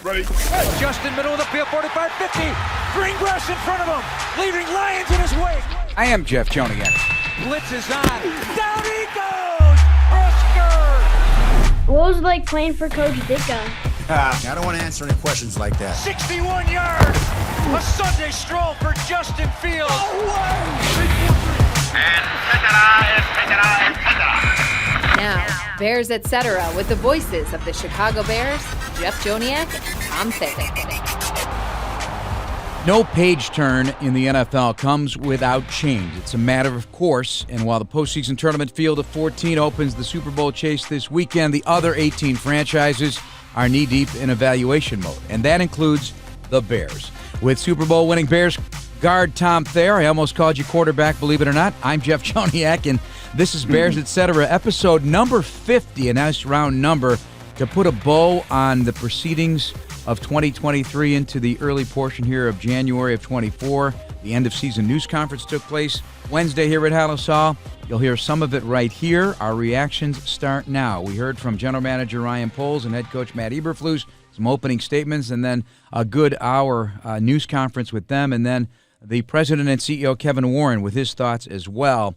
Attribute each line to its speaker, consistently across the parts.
Speaker 1: Ready?
Speaker 2: Justin, middle of the field, 45, 50. Green grass in front of him, leaving Lions in his wake.
Speaker 3: I am Jeff Joniak.
Speaker 2: Blitz is on. Down he goes! Oscar!
Speaker 4: What was it like playing for Coach Ditka?
Speaker 5: I don't want to answer any questions like that.
Speaker 2: 61 yards! A Sunday stroll for Justin Fields.
Speaker 1: Oh, wow!
Speaker 6: And
Speaker 7: Now, Bears Etc. with the voices of the Chicago Bears, Jeff Joniak and Tom Thayer.
Speaker 3: No page turn in the NFL comes without change. It's a matter of course, and while the postseason tournament field of 14 opens the Super Bowl chase this weekend, the other 18 franchises are knee-deep in evaluation mode, and that includes the Bears. With Super Bowl winning Bears guard Tom Thayer, I almost called you quarterback, believe it or not. I'm Jeff Joniak, and this is Bears Etc., episode number 50, a nice round number to put a bow on the proceedings of 2023 into the early portion here of January of 24. The end-of-season news conference took place Wednesday here at Hallis Hall. You'll hear some of it right here. Our reactions start now. We heard from General Manager Ryan Poles and Head Coach Matt Eberflus, some opening statements, and then a good hour news conference with them, and then the President and CEO Kevin Warren with his thoughts as well.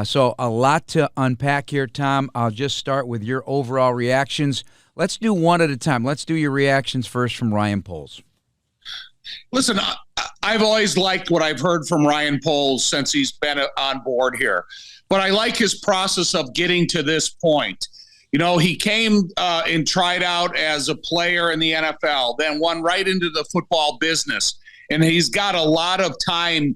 Speaker 3: So a lot to unpack here, Tom. I'll just start with your overall reactions. Let's do one at a time. Let's do your reactions first from Ryan Poles.
Speaker 1: Listen, I've always liked what I've heard from Ryan Poles since he's been on board here. But I like his process of getting to this point. You know, he came and tried out as a player in the NFL, then went right into the football business. And he's got a lot of time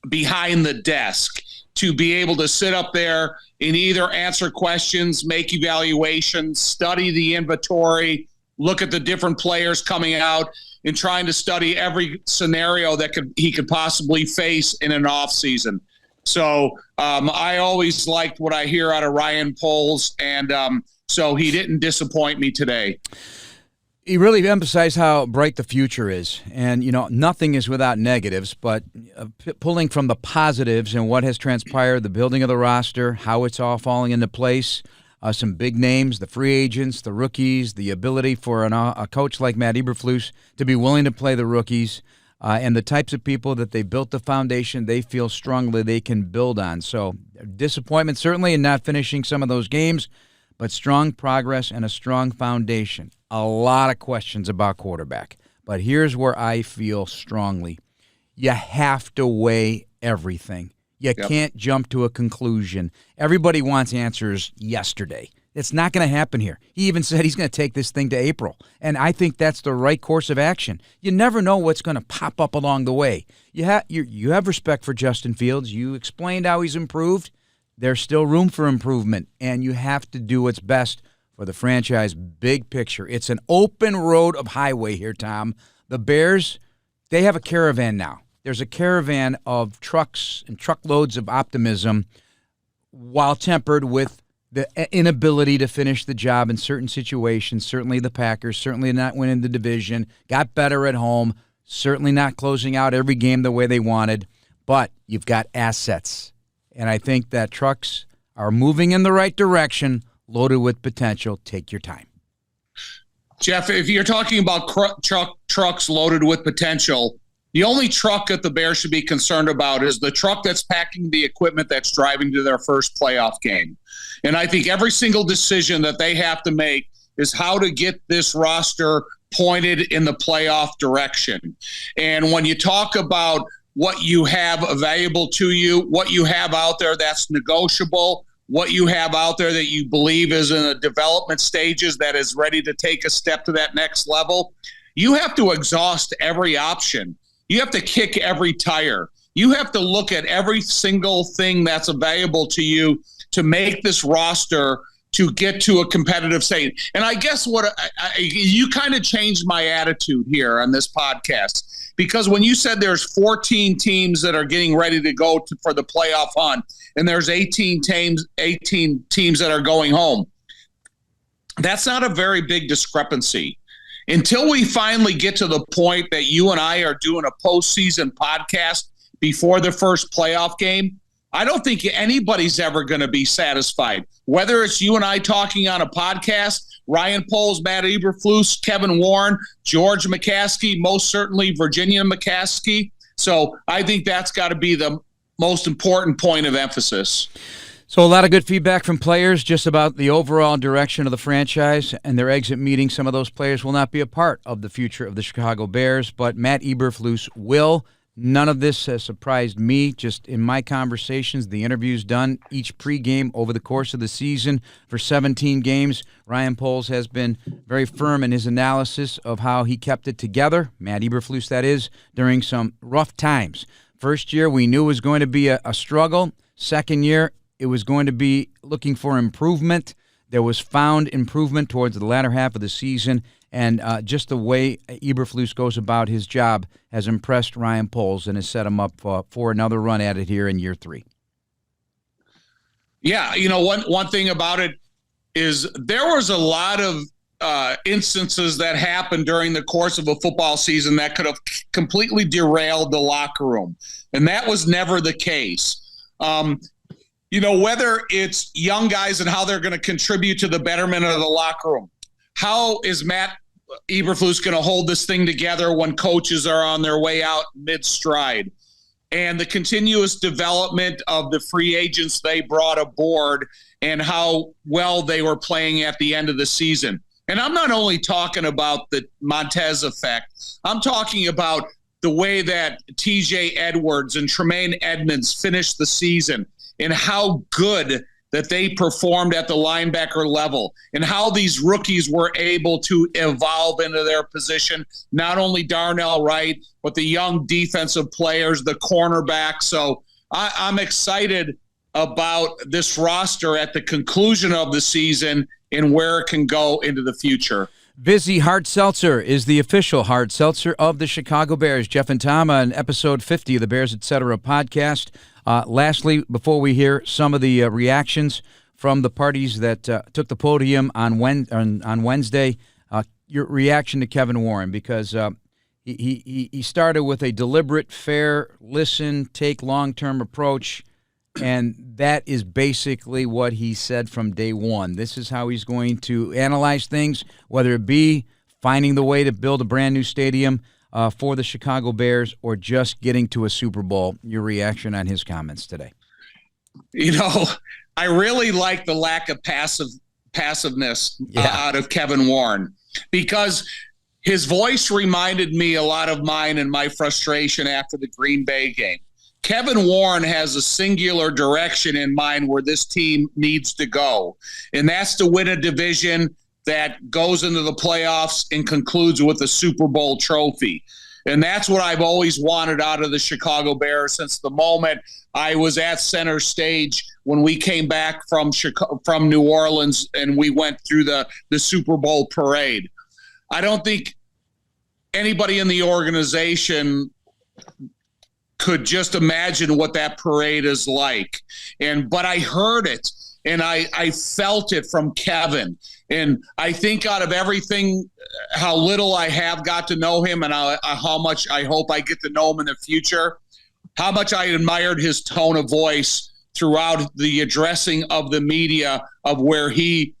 Speaker 1: behind the desk to be able to sit up there and either answer questions, make evaluations, study the inventory, look at the different players coming out, and trying to study every scenario that he could possibly face in an off season. So I always liked what I hear out of Ryan Poles, and so he didn't disappoint me today.
Speaker 3: He really emphasized how bright the future is. And, you know, nothing is without negatives, but pulling from the positives and what has transpired, the building of the roster, how it's all falling into place, some big names, the free agents, the rookies, the ability for a coach like Matt Eberflus to be willing to play the rookies, and the types of people that they built the foundation they feel strongly they can build on. So disappointment certainly in not finishing some of those games, but strong progress and a strong foundation. A lot of questions about quarterback. But here's where I feel strongly. You have to weigh everything. You can't jump to a conclusion. Everybody wants answers yesterday. It's not going to happen here. He even said he's going to take this thing to April. And I think that's the right course of action. You never know what's going to pop up along the way. You have respect for Justin Fields. You explained how he's improved. There's still room for improvement, and you have to do what's best for the franchise big picture. It's an open road of highway here, Tom. The Bears, they have a caravan now. There's a caravan of trucks and truckloads of optimism while tempered with the inability to finish the job in certain situations. Certainly the Packers, certainly not winning the division, got better at home, certainly not closing out every game the way they wanted, but you've got assets. And I think that trucks are moving in the right direction, loaded with potential. Take your time.
Speaker 1: Jeff, if you're talking about trucks loaded with potential, the only truck that the Bears should be concerned about is the truck that's packing the equipment that's driving to their first playoff game. And I think every single decision that they have to make is how to get this roster pointed in the playoff direction. And when you talk about what you have available to you, what you have out there that's negotiable, what you have out there that you believe is in the development stages that is ready to take a step to that next level, you have to exhaust every option. You have to kick every tire. You have to look at every single thing that's available to you to make this roster to get to a competitive state. And I guess you kind of changed my attitude here on this podcast. Because when you said there's 14 teams that are getting ready to go for the playoff hunt, and there's 18 teams that are going home, that's not a very big discrepancy. Until we finally get to the point that you and I are doing a postseason podcast before the first playoff game, I don't think anybody's ever going to be satisfied. Whether it's you and I talking on a podcast Ryan Poles, Matt Eberflus, Kevin Warren, George McCaskey, most certainly Virginia McCaskey. So I think that's got to be the most important point of emphasis.
Speaker 3: So a lot of good feedback from players just about the overall direction of the franchise and their exit meeting. Some of those players will not be a part of the future of the Chicago Bears, but Matt Eberflus will. None of this has surprised me. Just in my conversations, the interviews done each pregame over the course of the season for 17 games, Ryan Poles has been very firm in his analysis of how he kept it together, Matt Eberflus that is, during some rough times. First year, we knew it was going to be a struggle. Second year, it was going to be looking for improvement. There was found improvement towards the latter half of the season, and just the way Eberflus goes about his job has impressed Ryan Poles and has set him up for another run at it here in year 3.
Speaker 1: Yeah, one thing about it is there was a lot of instances that happened during the course of a football season that could have completely derailed the locker room, and that was never the case. Whether it's young guys and how they're going to contribute to the betterment of the locker room. How is Matt Eberflus going to hold this thing together when coaches are on their way out mid-stride? And the continuous development of the free agents they brought aboard and how well they were playing at the end of the season. And I'm not only talking about the Montez effect. I'm talking about the way that TJ Edwards and Tremaine Edmonds finished the season, and how good that they performed at the linebacker level, and how these rookies were able to evolve into their position, not only Darnell Wright, but the young defensive players, the cornerback. So I'm excited about this roster at the conclusion of the season and where it can go into the future.
Speaker 3: Vizzy Hard Seltzer is the official hard seltzer of the Chicago Bears. Jeff and Tom on episode 50 of the Bears Etc. podcast. Lastly, before we hear some of the reactions from the parties that took the podium on Wednesday, your reaction to Kevin Warren, because he started with a deliberate, fair, listen, take long-term approach, and that is basically what he said from day one. This is how he's going to analyze things, whether it be finding the way to build a brand new stadium for the Chicago Bears or just getting to a Super Bowl. Your reaction on his comments today?
Speaker 1: I really like the lack of passiveness out of Kevin Warren, because his voice reminded me a lot of mine and my frustration after the Green Bay game. Kevin Warren has a singular direction in mind where this team needs to go, and that's to win a division that goes into the playoffs and concludes with a Super Bowl trophy. And that's what I've always wanted out of the Chicago Bears since the moment I was at center stage when we came back from New Orleans and we went through the Super Bowl parade. I don't think anybody in the organization could just imagine what that parade is like. But I heard it and I felt it from Kevin. And I think out of everything, how little I have got to know him and how much I hope I get to know him in the future, how much I admired his tone of voice throughout the addressing of the media of where he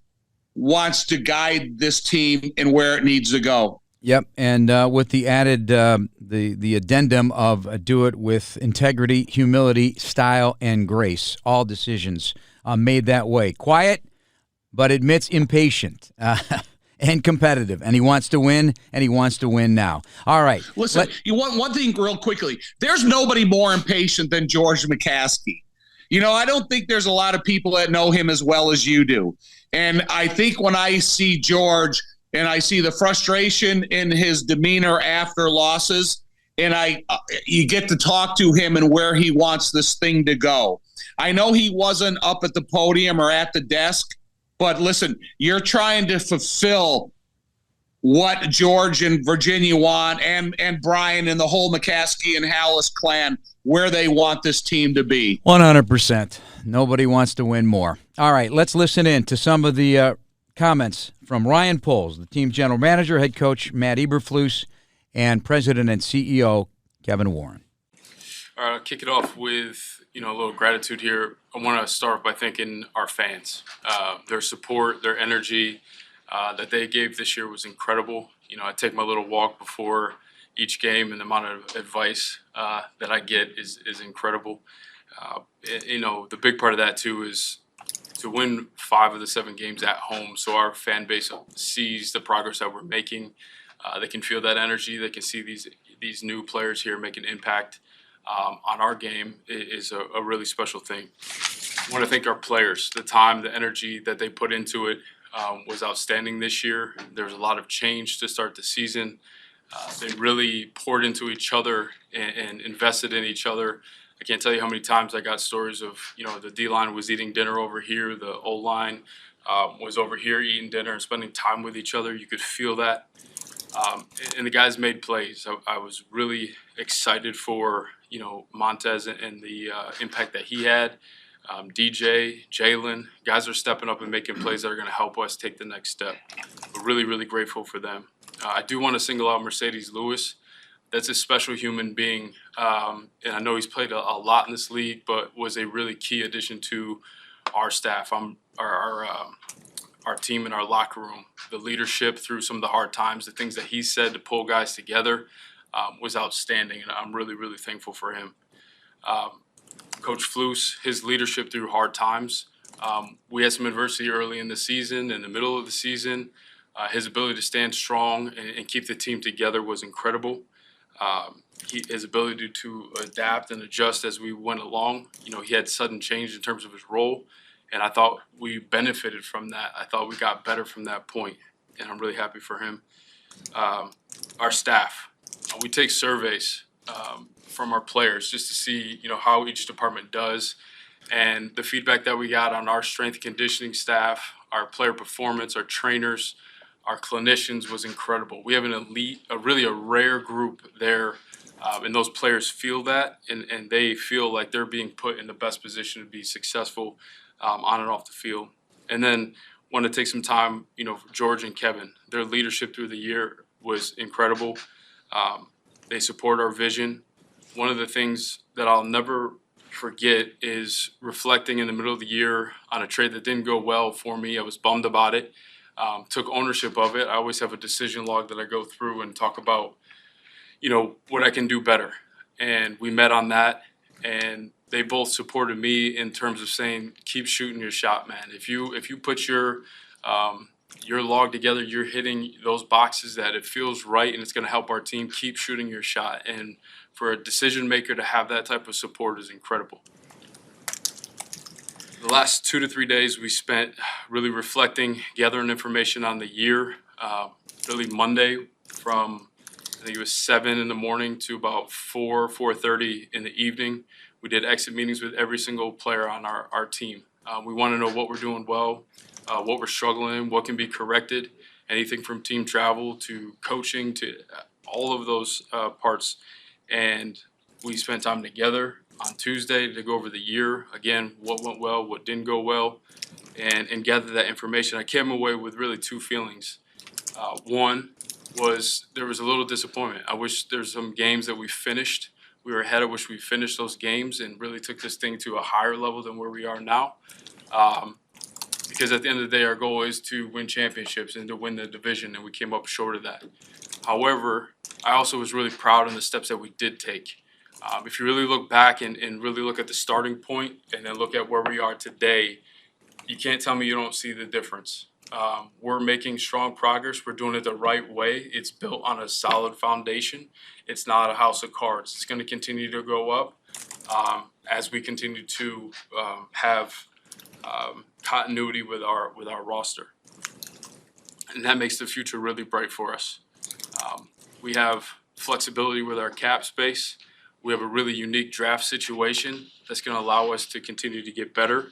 Speaker 1: wants to guide this team and where it needs to go.
Speaker 3: Yep, and with the added the addendum of do it with integrity, humility, style, and grace. All decisions made that way. Quiet, but admits impatient and competitive. And he wants to win, and he wants to win now. All right.
Speaker 1: Listen, you want one thing real quickly. There's nobody more impatient than George McCaskey. I don't think there's a lot of people that know him as well as you do. And I think when I see George – and I see the frustration in his demeanor after losses, and you get to talk to him and where he wants this thing to go. I know he wasn't up at the podium or at the desk, but listen, you're trying to fulfill what George and Virginia want, and Brian and the whole McCaskey and Hallis clan, where they want this team to be.
Speaker 3: 100%. Nobody wants to win more. All right, let's listen in to some of the comments from Ryan Poles, the team's general manager, head coach Matt Eberflus, and president and CEO Kevin Warren.
Speaker 6: I'll kick it off with a little gratitude here. I want to start by thanking our fans, their support, their energy, that they gave this year was incredible. I take my little walk before each game, and the amount of advice that I get is incredible. The big part of that too is to win 5 of the 7 games at home, so our fan base sees the progress that we're making. They can feel that energy. They can see these new players here make an impact on our game is a really special thing. I want to thank our players. The time, the energy that they put into it was outstanding this year. There was a lot of change to start the season. They really poured into each other and invested in each other. I can't tell you how many times I got stories of, the D-line was eating dinner over here, the O-line was over here eating dinner and spending time with each other. You could feel that. And the guys made plays. I was really excited for, Montez and the impact that he had. DJ, Jalen, guys are stepping up and making plays that are going to help us take the next step. We're really, really grateful for them. I do want to single out Mercedes Lewis. That's a special human being, and I know he's played a lot in this league, but was a really key addition to our staff, our team and our locker room. The leadership through some of the hard times, the things that he said to pull guys together was outstanding, and I'm really, really thankful for him. Coach Flus, his leadership through hard times. We had some adversity early in the season, in the middle of the season. His ability to stand strong and keep the team together was incredible. His ability to adapt and adjust as we went along. He had sudden change in terms of his role, and I thought we benefited from that. I thought we got better from that point, and I'm really happy for him. Our staff, we take surveys from our players just to see, how each department does, and the feedback that we got on our strength and conditioning staff, our player performance, our trainers, our clinicians was incredible. We have an elite, a rare group there, and those players feel that, and they feel like they're being put in the best position to be successful on and off the field. And then want to take some time, for George and Kevin. Their leadership through the year was incredible. They support our vision. One of the things that I'll never forget is reflecting in the middle of the year on a trade that didn't go well for me. I was bummed about it. Took ownership of it. I always have a decision log that I go through and talk about, what I can do better. And we met on that, and they both supported me in terms of saying, keep shooting your shot, man. If you put your log together, you're hitting those boxes that it feels right and it's going to help our team. Keep shooting your shot. And for a decision maker to have that type of support is incredible. The last 2 to 3 days we spent really reflecting, gathering information on the year. Really Monday from, I think it was 7 in the morning to about 4:30 in the evening. We did exit meetings with every single player on our team. We want to know what we're doing well, what we're struggling, what can be corrected, anything from team travel to coaching to all of those parts. And we spent time together on Tuesday to go over the year. Again, what went well, what didn't go well, and gather that information. I came away with really 2 feelings. One was there was a little disappointment. I wish there's some games that we finished. We were ahead. I wish we finished those games and really took this thing to a higher level than where we are now. Because at the end of the day, our goal is to win championships and to win the division, and we came up short of that. However, I also was really proud of the steps that we did take. If you really look back and really look at the starting point and then look at where we are today, you can't tell me you don't see the difference. We're making strong progress. We're doing it the right way. It's built on a solid foundation. It's not a house of cards. It's going to continue to go up as we continue to have continuity with our roster, and that makes the future really bright for us. We have flexibility with our cap space. We have a really unique draft situation that's going to allow us to continue to get better.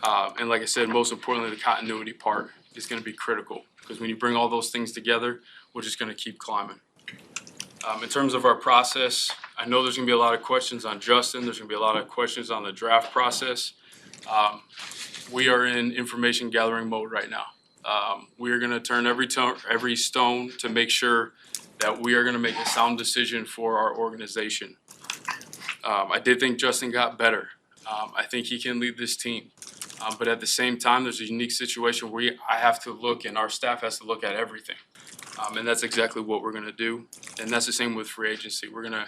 Speaker 6: And like I said, most importantly, the continuity part is going to be critical, because when you bring all those things together, we're just going to keep climbing. In terms of our process, I know there's going to be a lot of questions on Justin. There's going to be a lot of questions on the draft process. We are in information gathering mode right now. We are going to turn every stone to make sure that we are going to make a sound decision for our organization. I did think Justin got better. I think he can lead this team. But at the same time, there's a unique situation where I have to look and our staff has to look at everything. And that's exactly what we're going to do. And that's the same with free agency. We're going to,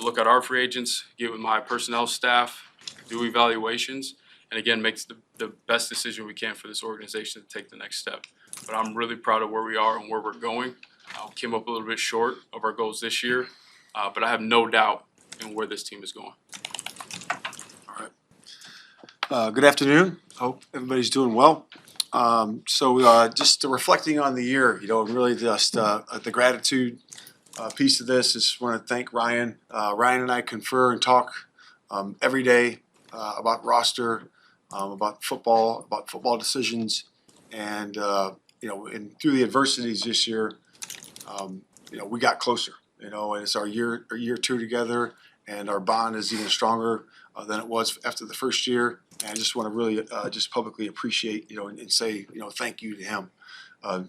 Speaker 6: look at our free agents, get with my personnel staff, do evaluations, and again, make the best decision we can for this organization to take the next step. But I'm really proud of where we are and where we're going. Came up a little bit short of our goals this year, but I have no doubt in where this team is going.
Speaker 8: Good afternoon. Hope everybody's doing well. Just reflecting on the year, really just the gratitude piece of this is want to thank Ryan. Ryan and I confer and talk every day about roster, about football decisions, and and through the adversities this year, we got closer. And it's our year two together, and our bond is even stronger than it was after the first year. And I just want to really just publicly appreciate, and say, thank you to him.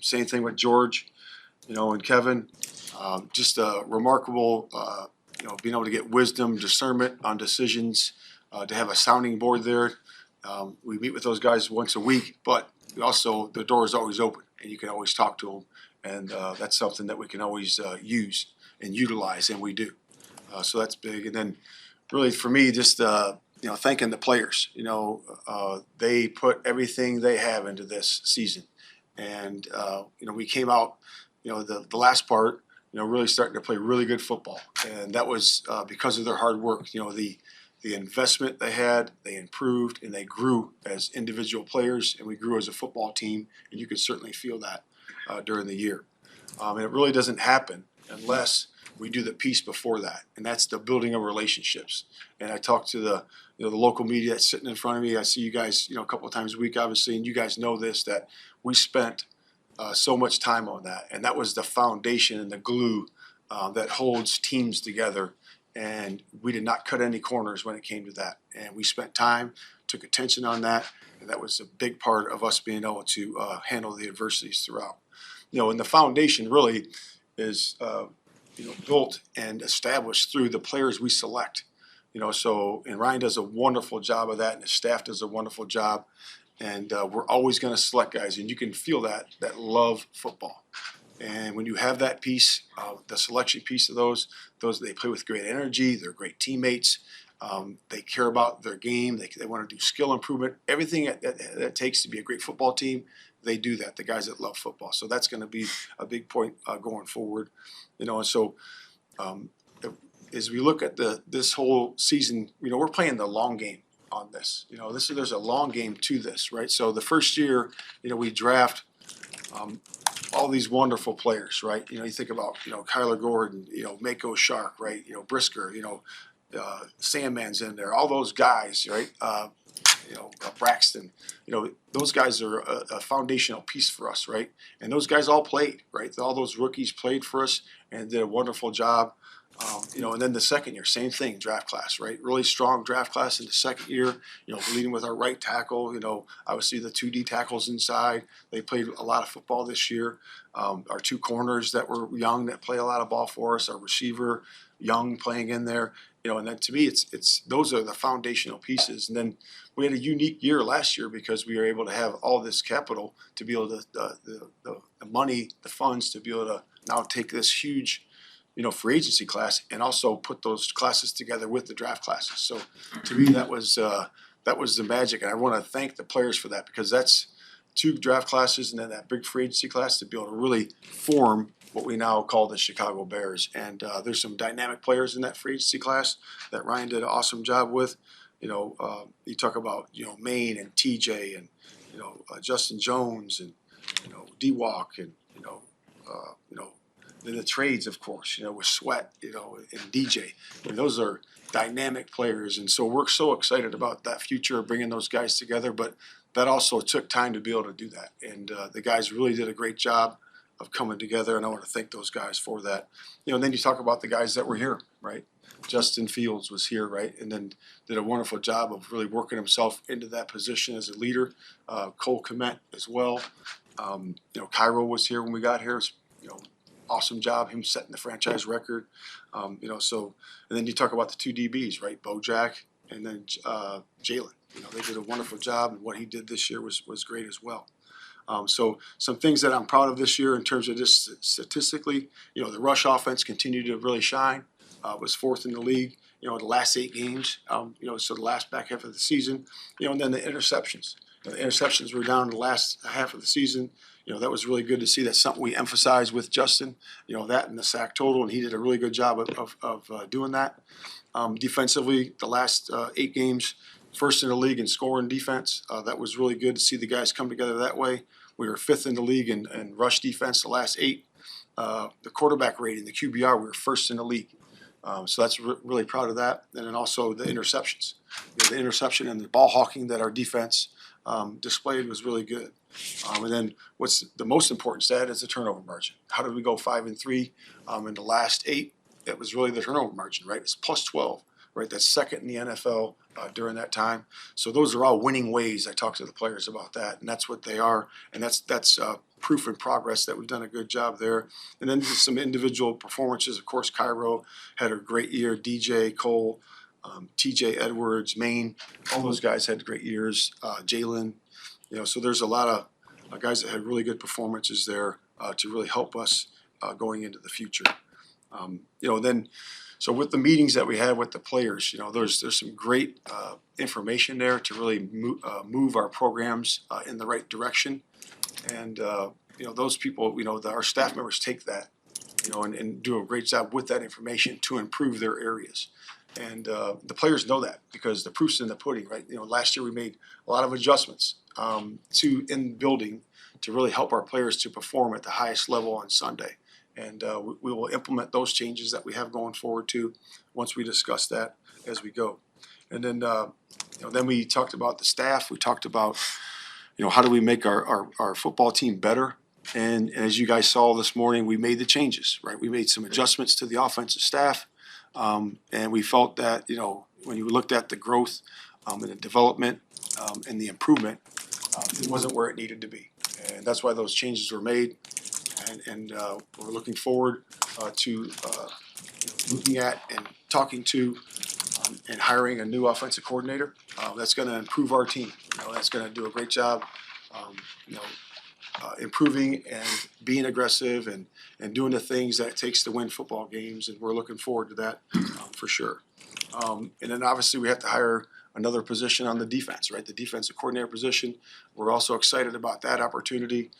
Speaker 8: Same thing with George, and Kevin. Just a remarkable, being able to get wisdom, discernment on decisions, to have a sounding board there. We meet with those guys once a week, but the door is always open, and you can always talk to them. And that's something that we can always use and utilize, and we do. So that's big. And then really for me, just thanking the players. They put everything they have into this season, and we came out, the last part, really starting to play really good football, and that was because of their hard work. The investment they had, they improved and they grew as individual players, and we grew as a football team, and you could certainly feel that during the year. And it really doesn't happen unless we do the piece before that, and that's the building of relationships. And I talk to the local media that's sitting in front of me. I see you guys, a couple of times a week, obviously, and you guys know this, that we spent so much time on that, and that was the foundation and the glue that holds teams together. And we did not cut any corners when it came to that, and we spent time, took attention on that, and that was a big part of us being able to handle the adversities throughout. And the foundation really is built and established through the players we select. And Ryan does a wonderful job of that, and his staff does a wonderful job. And we're always going to select guys, and you can feel that love football. And when you have that piece, the selection piece of those they play with great energy. They're great teammates. They care about their game. They want to do skill improvement. Everything that it takes to be a great football team, they do that. The guys that love football. So that's going to be a big point going forward. And so as we look at this whole season, we're playing the long game on this. There's a long game to this, right? So the first year, we draft all these wonderful players, right? You think about, Kyler Gordon, Mako Shark, right? Brisker, Sandman's in there, all those guys, right? Braxton, those guys are a foundational piece for us, right? And those guys all played, right? All those rookies played for us and did a wonderful job. And then the second year, same thing, draft class, right? Really strong draft class in the second year, leading with our right tackle, obviously the 2D tackles inside. They played a lot of football this year. Our two corners that were young that play a lot of ball for us, our receiver, young playing in there, and then to me, it's those are the foundational pieces. And then we had a unique year last year because we were able to have all this capital to be able to, the money, the funds to be able to now take this huge free agency class and also put those classes together with the draft classes. So to me, that was the magic. And I want to thank the players for that, because that's 2 draft classes and then that big free agency class to be able to really form what we now call the Chicago Bears. And there's some dynamic players in that free agency class that Ryan did an awesome job with. You talk about, Maine and TJ and, Justin Jones and, D-Walk and, then the trades, of course, with Sweat, and DJ. Those are dynamic players. And so we're so excited about that future of bringing those guys together. But that also took time to be able to do that. And the guys really did a great job of coming together. And I want to thank those guys for that. And then you talk about the guys that were here, right? Justin Fields was here, right? And then did a wonderful job of really working himself into that position as a leader. Cole Kmet as well. Cairo was here when we got here. Awesome job, him setting the franchise record. And then you talk about the 2 DBs, right? Bojack and then Jalen. They did a wonderful job, and what he did this year was great as well. So some things that I'm proud of this year in terms of just statistically, the rush offense continued to really shine. Was fourth in the league, the last 8 games, so the last back half of the season, and then the interceptions. The interceptions were down in the last half of the season. That was really good to see. That's something we emphasized with Justin, that and the sack total, and he did a really good job of doing that. Defensively, the last 8 games, first in the league in scoring defense. That was really good to see the guys come together that way. We were 5th in the league in rush defense the last 8. The quarterback rating, the QBR, we were 1st in the league. So that's really proud of that. And then also the interceptions. The interception and the ball hawking that our defense displayed was really good. And then what's the most important stat is the turnover margin. How did we go 5-3 in the last 8? It was really the turnover margin, right? It's plus 12, right? That's second in the NFL during that time. So those are all winning ways. I talked to the players about that, and that's what they are. And that's proof and progress that we've done a good job there. And then just some individual performances. Of course, Cairo had a great year. DJ, Cole, TJ Edwards, Maine, all those guys had great years. Jalen, so there's a lot of guys that had really good performances there to really help us going into the future. So with the meetings that we had with the players, there's some great information there to really move our programs in the right direction. And, those people, our staff members take that, and do a great job with that information to improve their areas. And the players know that because the proof's in the pudding, right? Last year we made a lot of adjustments in building to really help our players to perform at the highest level on Sunday. And we will implement those changes that we have going forward too, once we discuss that as we go. And then, then we talked about the staff. We talked about, how do we make our football team better? And as you guys saw this morning, we made the changes, right? We made some adjustments to the offensive staff. And we felt that, when you looked at the growth and the development and the improvement, it wasn't where it needed to be. And that's why those changes were made. And we're looking forward to looking at and talking to and hiring a new offensive coordinator that's going to improve our team. That's going to do a great job, improving and being aggressive and doing the things that it takes to win football games. And we're looking forward to that for sure. And then obviously we have to hire another position on the defense, right? The defensive coordinator position. We're also excited about that opportunity.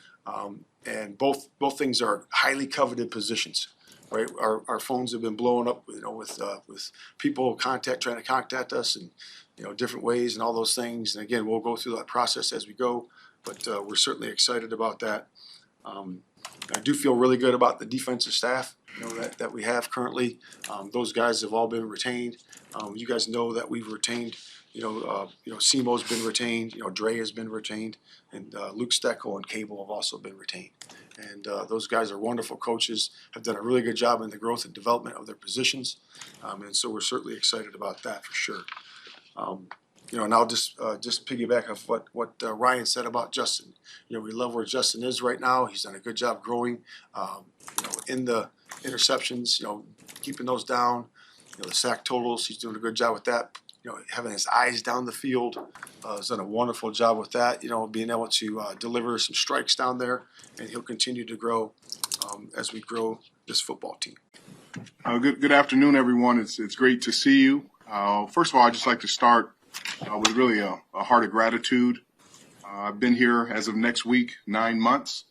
Speaker 8: And both things are highly coveted positions, right? Our phones have been blowing up, with people trying to contact us in, different ways and all those things. And again, we'll go through that process as we go, but we're certainly excited about that. I do feel really good about the defensive staff, that we have currently. Those guys have all been retained. You guys know that we've retained. Simo's been retained. Dre has been retained, and Luke Steckel and Cable have also been retained. And those guys are wonderful coaches. Have done a really good job in the growth and development of their positions, and so we're certainly excited about that for sure. And I'll just piggyback off what Ryan said about Justin. We love where Justin is right now. He's done a good job growing, in the interceptions. Keeping those down. The sack totals. He's doing a good job with that. Having his eyes down the field, has done a wonderful job with that. Being able to deliver some strikes down there, and he'll continue to grow as we grow this football team.
Speaker 9: Good afternoon, everyone. It's great to see you. First of all, I'd just like to start with really a heart of gratitude. I've been here as of next week 9 months,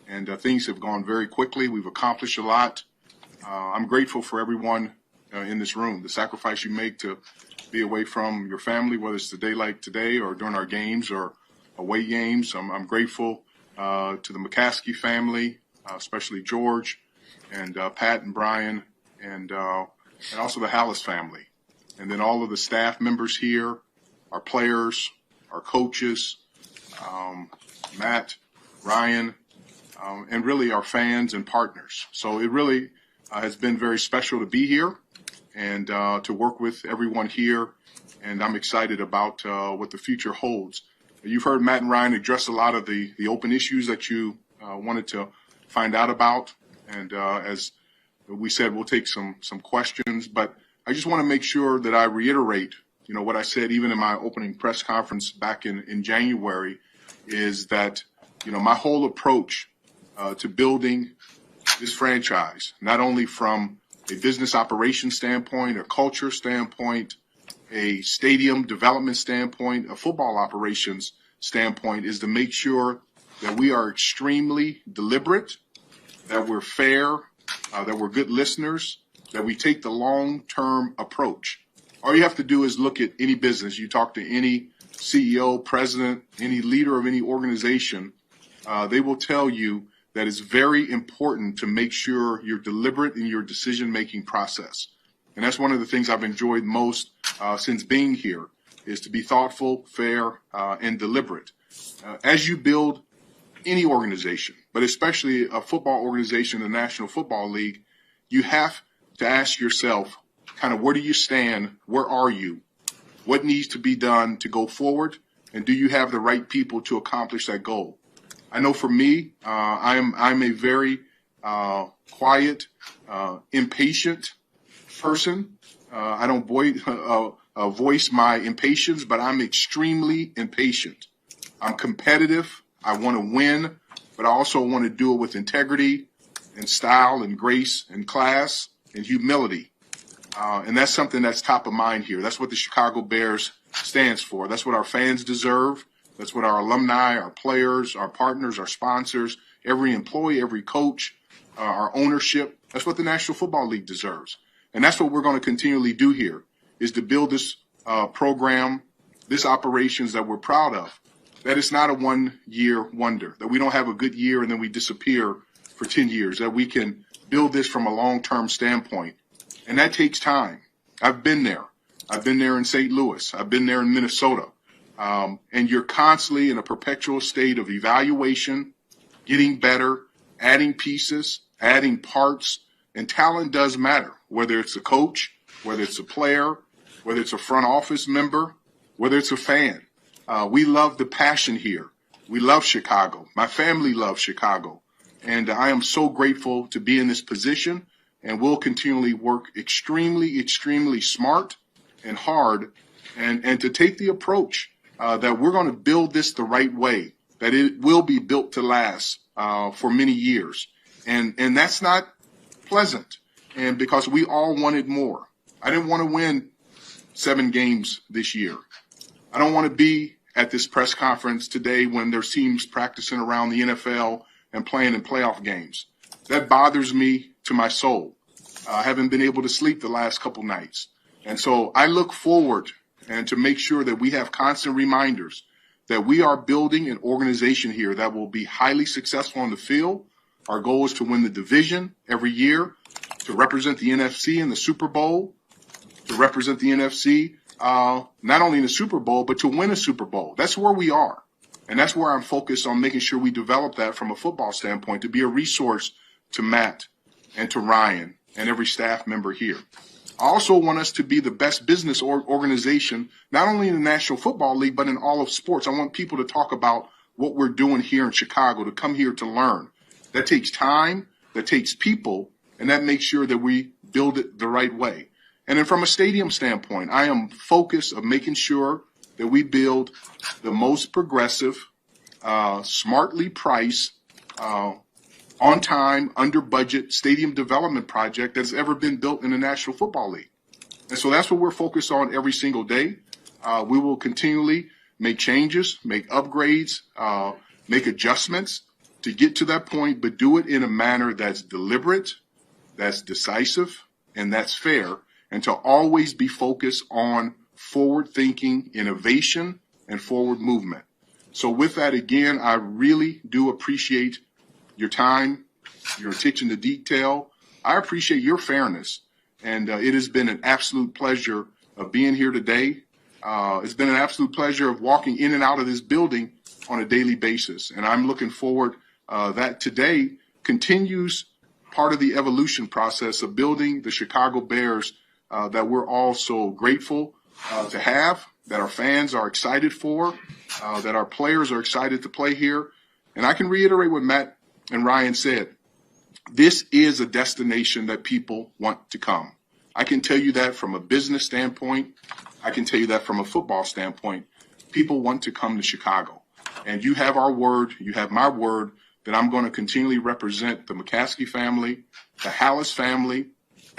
Speaker 9: and things have gone very quickly. We've accomplished a lot. I'm grateful for everyone in this room, the sacrifice you make to be away from your family, whether it's a day like today or during our games or away games. I'm grateful to the McCaskey family, especially George and Pat and Brian, and also the Hallis family. And then all of the staff members here, our players, our coaches, Matt, Ryan, and really our fans and partners. So it really has been very special to be here and to work with everyone here. And I'm excited about what the future holds. You've heard Matt and Ryan address a lot of the open issues that you wanted to find out about. And as we said, we'll take some questions. But I just want to make sure that I reiterate, what I said even in my opening press conference back in January is that, my whole approach to building this franchise, not only from a business operations standpoint, a culture standpoint, a stadium development standpoint, a football operations standpoint, is to make sure that we are extremely deliberate, that we're fair, that we're good listeners, that we take the long-term approach. All you have to do is look at any business. You talk to any CEO, president, any leader of any organization, they will tell you that it's very important to make sure you're deliberate in your decision-making process. And that's one of the things I've enjoyed most since being here, is to be thoughtful, fair, and deliberate. As you build any organization, but especially a football organization, the National Football League, you have to ask yourself, kind of, where do you stand? Where are you? What needs to be done to go forward? And do you have the right people to accomplish that goal? I know for me, I'm a very quiet, impatient person. I don't voice my impatience, but I'm extremely impatient. I'm competitive. I want to win, but I also want to do it with integrity and style and grace and class and humility. And that's something that's top of mind here. That's what the Chicago Bears stands for. That's what our fans deserve. That's what our alumni, our players, our partners, our sponsors, every employee, every coach, our ownership, that's what the National Football League deserves. And that's what we're going to continually do here, is to build this program, this operations that we're proud of, that it's not a one-year wonder, that we don't have a good year and then we disappear for 10 years, that we can build this from a long-term standpoint. And that takes time. I've been there. I've been there in St. Louis. I've been there in Minnesota. And you're constantly in a perpetual state of evaluation, getting better, adding pieces, adding parts, and talent does matter, whether it's a coach, whether it's a player, whether it's a front office member, whether it's a fan. We love the passion here. We love Chicago. My family loves Chicago. And I am so grateful to be in this position, and we'll continually work extremely, extremely smart and hard, and to take the approach that we're going to build this the right way, that it will be built to last for many years. And that's not pleasant, and because we all wanted more. I didn't want to win 7 games this year. I don't want to be at this press conference today when there's teams practicing around the NFL and playing in playoff games. That bothers me to my soul. I haven't been able to sleep the last couple nights. And so I look forward and to make sure that we have constant reminders that we are building an organization here that will be highly successful on the field. Our goal is to win the division every year, to represent the NFC in the Super Bowl, to represent the NFC not only in the Super Bowl, but to win a Super Bowl. That's where we are. And that's where I'm focused on making sure we develop that from a football standpoint, to be a resource to Matt and to Ryan and every staff member here. I also want us to be the best business organization, not only in the National Football League, but in all of sports. I want people to talk about what we're doing here in Chicago, to come here to learn. That takes time, that takes people, and that makes sure that we build it the right way. And then from a stadium standpoint, I am focused on making sure that we build the most progressive, smartly priced, on time, under budget stadium development project that's ever been built in the National Football League. And so that's what we're focused on every single day. We will continually make changes, make upgrades, make adjustments to get to that point, but do it in a manner that's deliberate, that's decisive, and that's fair, and to always be focused on forward thinking, innovation, and forward movement. So with that, again, I really do appreciate your time, your attention to detail. I appreciate your fairness, and it has been an absolute pleasure of being here today. It's been an absolute pleasure of walking in and out of this building on a daily basis, and I'm looking forward that today continues part of the evolution process of building the Chicago Bears that we're all so grateful to have, that our fans are excited for, that our players are excited to play here. And I can reiterate what Matt and Ryan said. This is a destination that people want to come. I can tell you that from a business standpoint. I can tell you that from a football standpoint. People want to come to Chicago. And you have our word, you have my word, that I'm going to continually represent the McCaskey family, the Hallis family,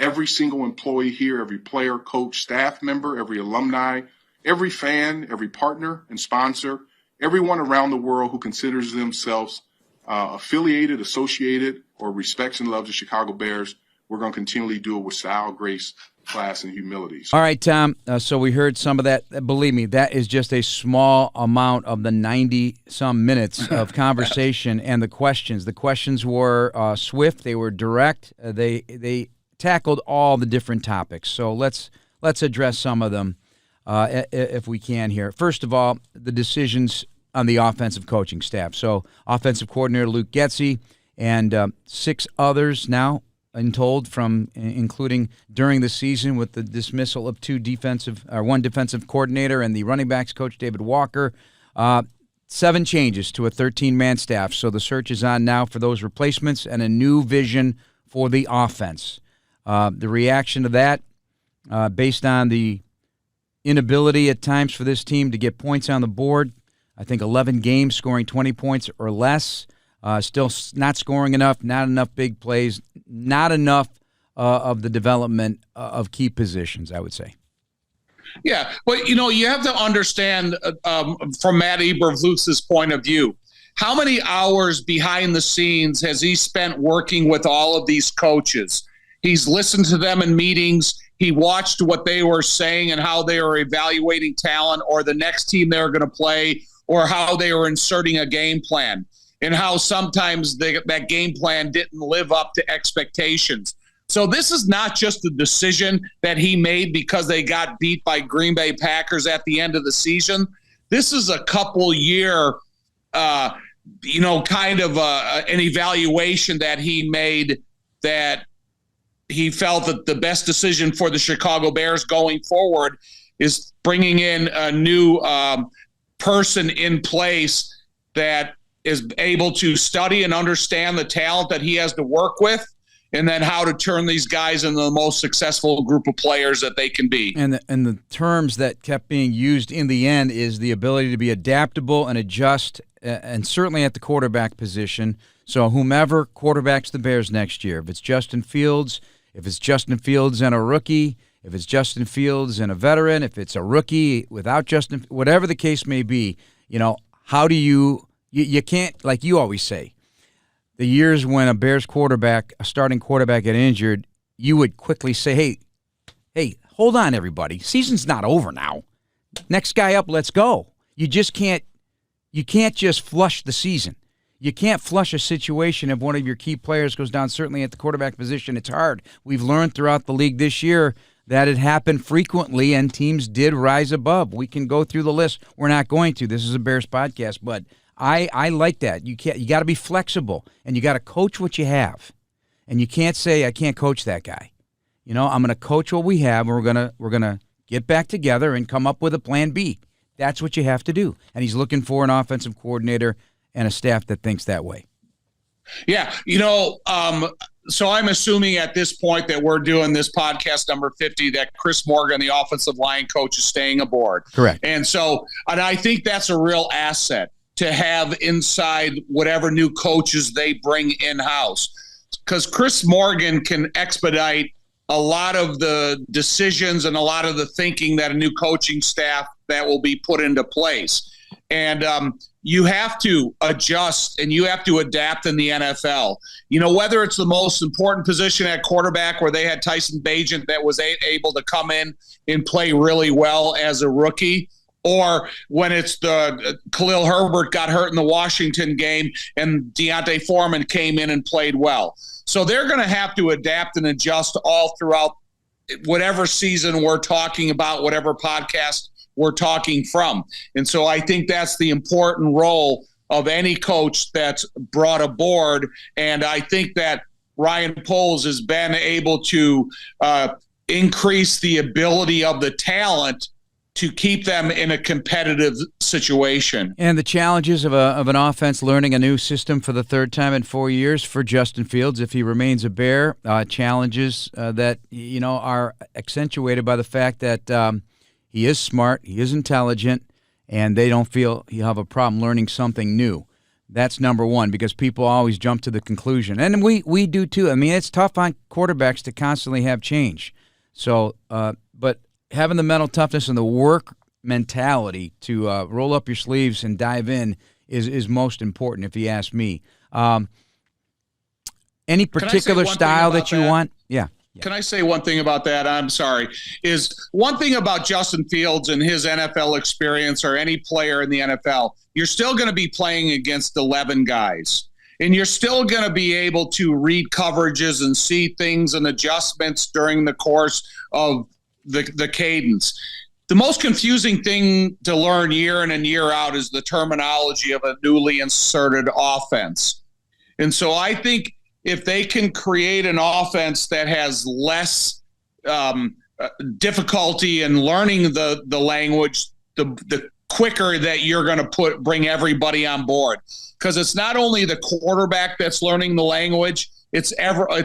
Speaker 9: every single employee here, every player, coach, staff member, every alumni, every fan, every partner and sponsor, everyone around the world who considers themselves affiliated, associated, or respects and loves the Chicago Bears. We're going to continually do it with style, grace, class, and humility.
Speaker 3: All right, Tom. So we heard some of that. Believe me, that is just a small amount of the 90-some minutes of conversation and the questions. The questions were swift. They were direct. They tackled all the different topics. So let's address some of them if we can here. First of all, the decisions on the offensive coaching staff. So offensive coordinator Luke Getsy and 6 others now, I'm told, from including during the season with the dismissal of one defensive coordinator and the running backs coach David Walker. 7 changes to a 13-man staff. So the search is on now for those replacements and a new vision for the offense. The reaction to that, based on the inability at times for this team to get points on the board, I think 11 games scoring 20 points or less. Still not scoring enough, not enough big plays, not enough of the development of key positions, I would say.
Speaker 1: Yeah, but, you have to understand from Matt Eberflus's point of view, how many hours behind the scenes has he spent working with all of these coaches? He's listened to them in meetings. He watched what they were saying and how they were evaluating talent or the next team they were going to play or how they were inserting a game plan. And how sometimes that game plan didn't live up to expectations. So this is not just a decision that he made because they got beat by Green Bay Packers at the end of the season. This is a couple-year, an evaluation that he made that he felt that the best decision for the Chicago Bears going forward is bringing in a new person in place that is able to study and understand the talent that he has to work with, and then how to turn these guys into the most successful group of players that they can be.
Speaker 3: And the terms that kept being used in the end is the ability to be adaptable and adjust, and certainly at the quarterback position. So whomever quarterbacks the Bears next year, if it's Justin Fields and a rookie, if it's Justin Fields and a veteran, if it's a rookie without Justin, whatever the case may be, how do you can't, like you always say, the years when a Bears quarterback, a starting quarterback, get injured, you would quickly say, hey, hold on, everybody. Season's not over now. Next guy up, let's go. You can't just flush the season. You can't flush a situation if one of your key players goes down, certainly at the quarterback position. It's hard. We've learned throughout the league this year that it happened frequently, and teams did rise above. We can go through the list. We're not going to. This is a Bears podcast, but I like that. You got to be flexible, and you got to coach what you have. And you can't say I can't coach that guy. I'm going to coach what we have, and we're going to get back together and come up with a plan B. That's what you have to do. And he's looking for an offensive coordinator and a staff that thinks that way.
Speaker 1: Yeah, so I'm assuming at this point that we're doing this podcast number 50 that Chris Morgan, the offensive line coach, is staying aboard.
Speaker 3: Correct.
Speaker 1: And I think that's a real asset to have inside whatever new coaches they bring in-house. Because Chris Morgan can expedite a lot of the decisions and a lot of the thinking that a new coaching staff that will be put into place. And you have to adjust and you have to adapt in the NFL. Whether it's the most important position at quarterback where they had Tyson Bagent that was able to come in and play really well as a rookie, or when it's the Khalil Herbert got hurt in the Washington game and Deontay Foreman came in and played well. So they're going to have to adapt and adjust all throughout whatever season we're talking about, whatever podcast we're talking from. And so I think that's the important role of any coach that's brought aboard. And I think that Ryan Poles has been able to increase the ability of the talent to keep them in a competitive situation.
Speaker 3: And the challenges of an offense learning a new system for the third time in 4 years for Justin Fields, if he remains a Bear, challenges that are accentuated by the fact that he is smart, he is intelligent, and they don't feel he'll have a problem learning something new. That's number one, because people always jump to the conclusion. And we do too. I mean, it's tough on quarterbacks to constantly have change. So, but having the mental toughness and the work mentality to roll up your sleeves and dive in is most important, if you ask me. Any particular style that you want? Yeah.
Speaker 1: Can I say one thing about that? I'm sorry. Is one thing about Justin Fields and his NFL experience, or any player in the NFL, you're still going to be playing against 11 guys. And you're still going to be able to read coverages and see things and adjustments during the course of the cadence. The most confusing thing to learn year in and year out is the terminology of a newly inserted offense. And so I think if they can create an offense that has less difficulty in learning the language, the quicker that you're going to bring everybody on board. Because it's not only the quarterback that's learning the language, it's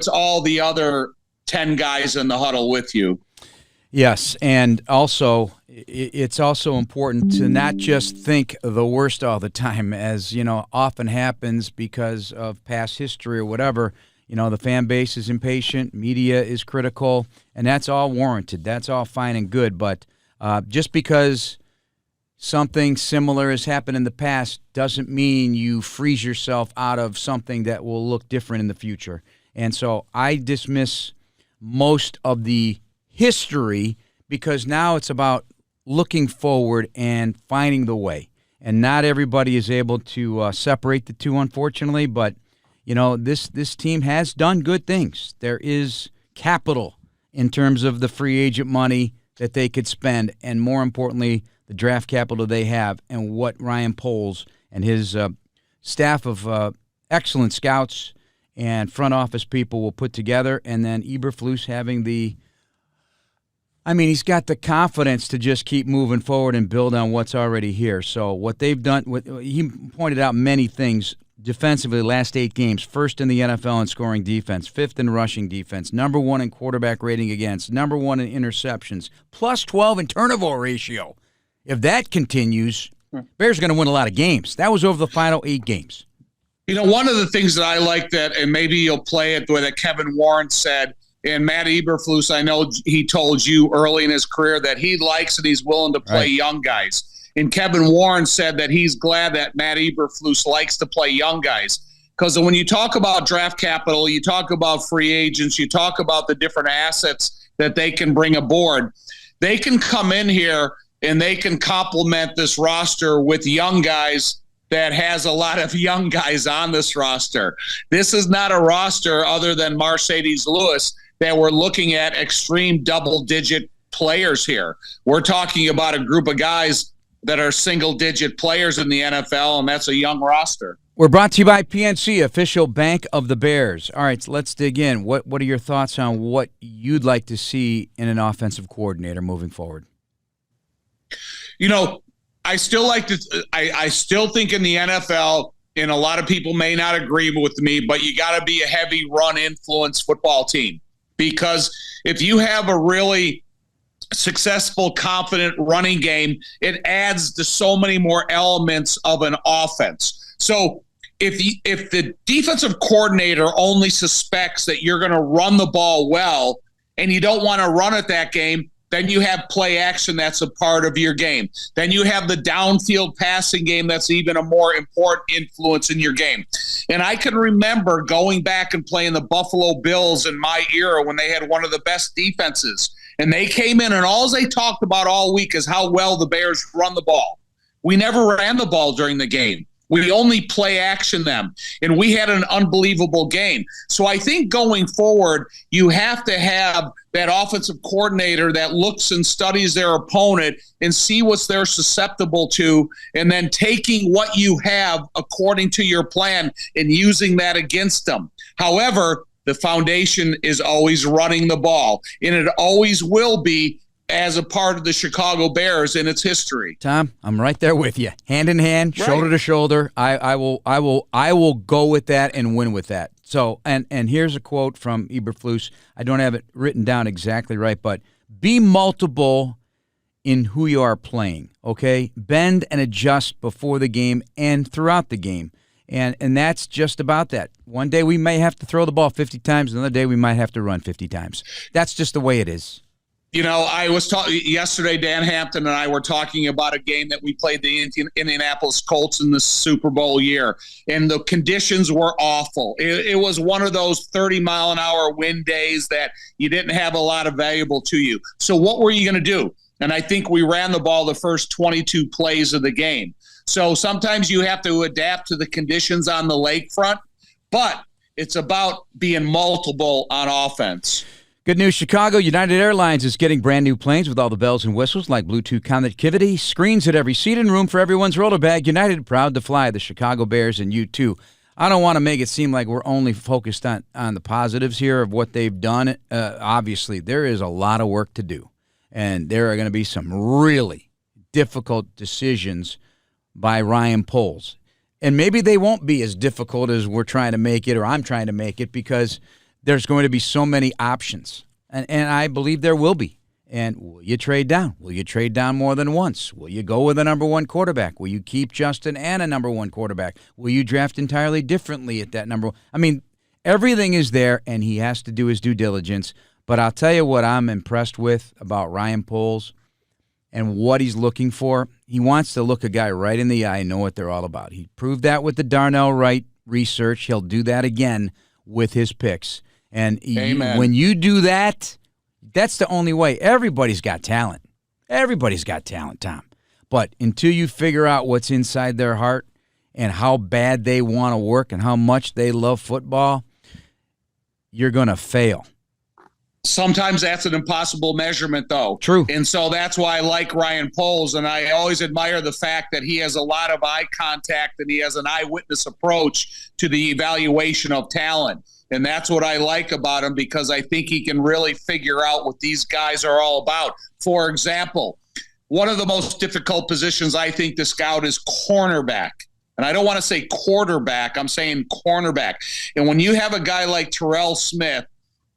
Speaker 1: all the other 10 guys in the huddle with you.
Speaker 3: Yes, and also it's also important to not just think the worst all the time, as often happens because of past history or whatever. The fan base is impatient, media is critical, and that's all warranted. That's all fine and good, but just because something similar has happened in the past doesn't mean you freeze yourself out of something that will look different in the future. And so I dismiss most of the history, because now it's about looking forward and finding the way. And not everybody is able to separate the two, unfortunately, but this team has done good things. There is capital in terms of the free agent money that they could spend, and more importantly, the draft capital they have, and what Ryan Poles and his staff of excellent scouts and front office people will put together, and then Eberflus having he's got the confidence to just keep moving forward and build on what's already here. So what they've done, he pointed out many things defensively. Last 8 games, first in the NFL in scoring defense, 5th in rushing defense, number 1 in quarterback rating against, number 1 in interceptions, plus 12 in turnover ratio. If that continues, Bears are going to win a lot of games. That was over the final 8 games.
Speaker 1: One of the things that I like and maybe you'll play it the way that Kevin Warren said, and Matt Eberflus, I know he told you early in his career that he likes and he's willing to play young guys. And Kevin Warren said that he's glad that Matt Eberflus likes to play young guys. Because when you talk about draft capital, you talk about free agents, you talk about the different assets that they can bring aboard, they can come in here and they can complement this roster with young guys that has a lot of young guys on this roster. This is not a roster other than Mercedes Lewis that we're looking at extreme double-digit players here. We're talking about a group of guys that are single-digit players in the NFL, and that's a young roster.
Speaker 3: We're brought to you by PNC, official bank of the Bears. All right, so let's dig in. What are your thoughts on what you'd like to see in an offensive coordinator moving forward?
Speaker 1: I still I still think in the NFL, and a lot of people may not agree with me, but you got to be a heavy run influence football team. Because if you have a really successful, confident running game, it adds to so many more elements of an offense. So if the defensive coordinator only suspects that you're going to run the ball well and you don't want to run it that game, then you have play action that's a part of your game. Then you have the downfield passing game that's even a more important influence in your game. And I can remember going back and playing the Buffalo Bills in my era when they had one of the best defenses. And they came in and all they talked about all week is how well the Bears run the ball. We never ran the ball during the game. We only play action them, and we had an unbelievable game. So I think going forward, you have to have that offensive coordinator that looks and studies their opponent and see what they're susceptible to, and then taking what you have according to your plan and using that against them. However, the foundation is always running the ball, and it always will be as a part of the Chicago Bears in its history.
Speaker 3: Tom, I'm right there with you, hand in hand, shoulder to shoulder. I will go with that and win with that. So, and here's a quote from Eberflus. I don't have it written down exactly right, but be multiple in who you are playing. Okay, bend and adjust before the game and throughout the game. And that's just about that. One day we may have to throw the ball 50 times. Another day we might have to run 50 times. That's just the way it is.
Speaker 1: You know, I was talking yesterday, Dan Hampton and I were talking about a game that we played the Indianapolis Colts in the Super Bowl year, and the conditions were awful. It was one of those 30-mile-an-hour wind days that you didn't have a lot of valuable to you. So what were you going to do? And I think we ran the ball the first 22 plays of the game. So sometimes you have to adapt to the conditions on the lakefront, but it's about being multiple on offense.
Speaker 3: Good news, Chicago. United Airlines is getting brand new planes with all the bells and whistles like Bluetooth connectivity, screens at every seat and room for everyone's roller bag. United proud to fly the Chicago Bears and you too. I don't want to make it seem like we're only focused on the positives here of what they've done. Obviously, there is a lot of work to do, and there are going to be some really difficult decisions by Ryan Poles. And maybe they won't be as difficult as we're trying to make it or I'm trying to make it because there's going to be so many options. And I believe there will be. And will you trade down? Will you trade down more than once? Will you go with a number one quarterback? Will you keep Justin and a number one quarterback? Will you draft entirely differently at that number one? I mean, everything is there, and he has to do his due diligence. But I'll tell you what I'm impressed with about Ryan Poles and what he's looking for. He wants to look a guy right in the eye and know what they're all about. He proved that with the Darnell Wright research. He'll do that again with his picks. And when you do that, that's the only way. Everybody's got talent. Everybody's got talent, Tom. But until you figure out what's inside their heart and how bad they want to work and how much they love football, you're going to fail.
Speaker 1: Sometimes that's an impossible measurement, though.
Speaker 3: True.
Speaker 1: And so that's why I like Ryan Poles, and I always admire the fact that he has a lot of eye contact and he has an eyewitness approach to the evaluation of talent. And that's what I like about him because I think he can really figure out what these guys are all about. For example, one of the most difficult positions I think to scout is cornerback. And I don't want to say quarterback, I'm saying cornerback. And when you have a guy like Terrell Smith,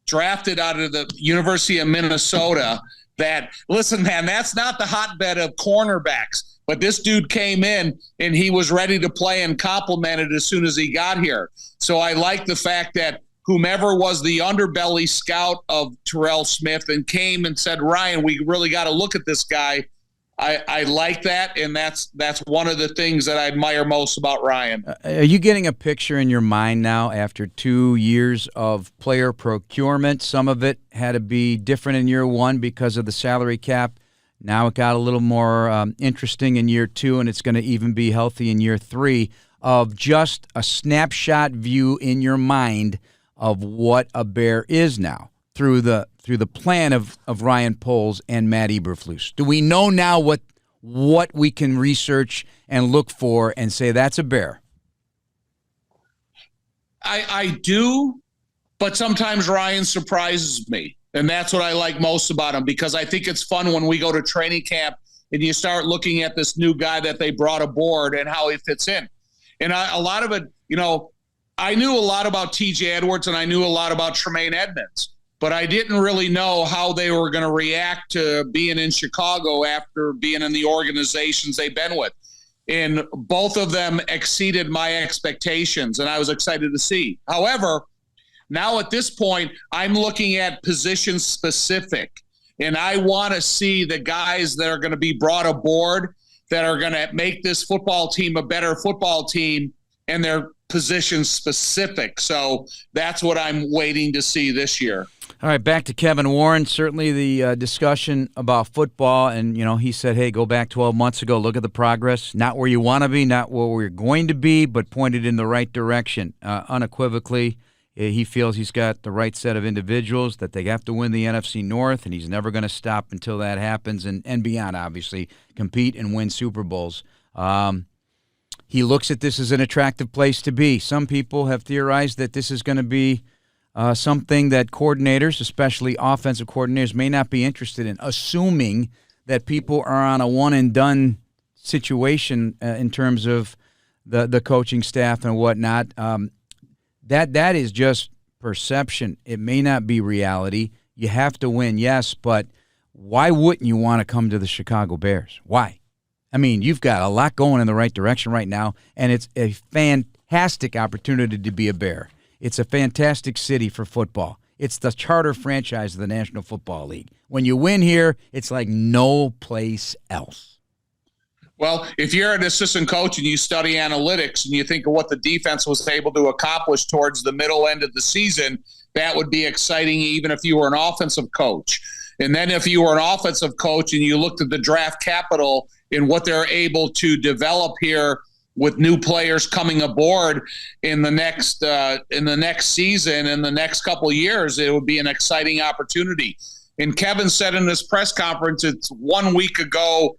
Speaker 1: drafted out of the University of Minnesota, that, listen, man, that's not the hotbed of cornerbacks. But this dude came in and he was ready to play and complimented as soon as he got here. So I like the fact that whomever was the underbelly scout of Terrell Smith and came and said, Ryan, we really got to look at this guy. I like that, and that's one of the things that I admire most about Ryan.
Speaker 3: Are you getting a picture in your mind now after 2 years of player procurement? Some of it had to be different in year one because of the salary cap. Now it got a little more interesting in year two, and it's going to even be healthy in year three, of just a snapshot view in your mind of what a Bear is now through the plan of Ryan Poles and Matt Eberflus. Do we know now what we can research and look for and say that's a Bear?
Speaker 1: I do, but sometimes Ryan surprises me. And that's what I like most about him, because I think it's fun when we go to training camp and you start looking at this new guy that they brought aboard and how he fits in. And a lot of it, I knew a lot about TJ Edwards and I knew a lot about Tremaine Edmonds, but I didn't really know how they were going to react to being in Chicago after being in the organizations they've been with. And both of them exceeded my expectations, and I was excited to see. However, now at this point, I'm looking at position specific, and I want to see the guys that are going to be brought aboard that are going to make this football team a better football team, and they're position specific. So that's what I'm waiting to see this year.
Speaker 3: All right, back to Kevin Warren. Certainly the discussion about football, and, he said, hey, go back 12 months ago, look at the progress. Not where you want to be, not where we're going to be, but pointed in the right direction. Unequivocally, he feels he's got the right set of individuals, that they have to win the NFC North, and he's never going to stop until that happens, and beyond, obviously, compete and win Super Bowls. He looks at this as an attractive place to be. Some people have theorized that this is going to be something that coordinators, especially offensive coordinators, may not be interested in, assuming that people are on a one-and-done situation in terms of the coaching staff and whatnot. That is just perception. It may not be reality. You have to win, yes, but why wouldn't you want to come to the Chicago Bears? Why? I mean, you've got a lot going in the right direction right now, and it's a fantastic opportunity to be a Bear. It's a fantastic city for football. It's the charter franchise of the National Football League. When you win here, it's like no place else.
Speaker 1: Well, if you're an assistant coach and you study analytics and you think of what the defense was able to accomplish towards the middle end of the season, that would be exciting even if you were an offensive coach. And then if you were an offensive coach and you looked at the draft capital and what they're able to develop here with new players coming aboard in the next season, in the next couple of years, it would be an exciting opportunity. And Kevin said in this press conference, it's 1 week ago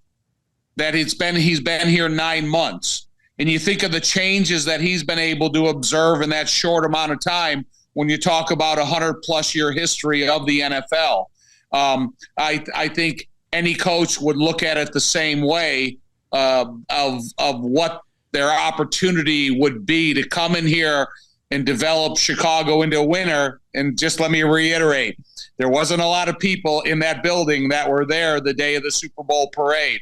Speaker 1: that he's been here 9 months. And you think of the changes that he's been able to observe in that short amount of time when you talk about a 100-plus year history of the NFL. I think any coach would look at it the same way of what their opportunity would be to come in here and develop Chicago into a winner. And just let me reiterate, there wasn't a lot of people in that building that were there the day of the Super Bowl parade.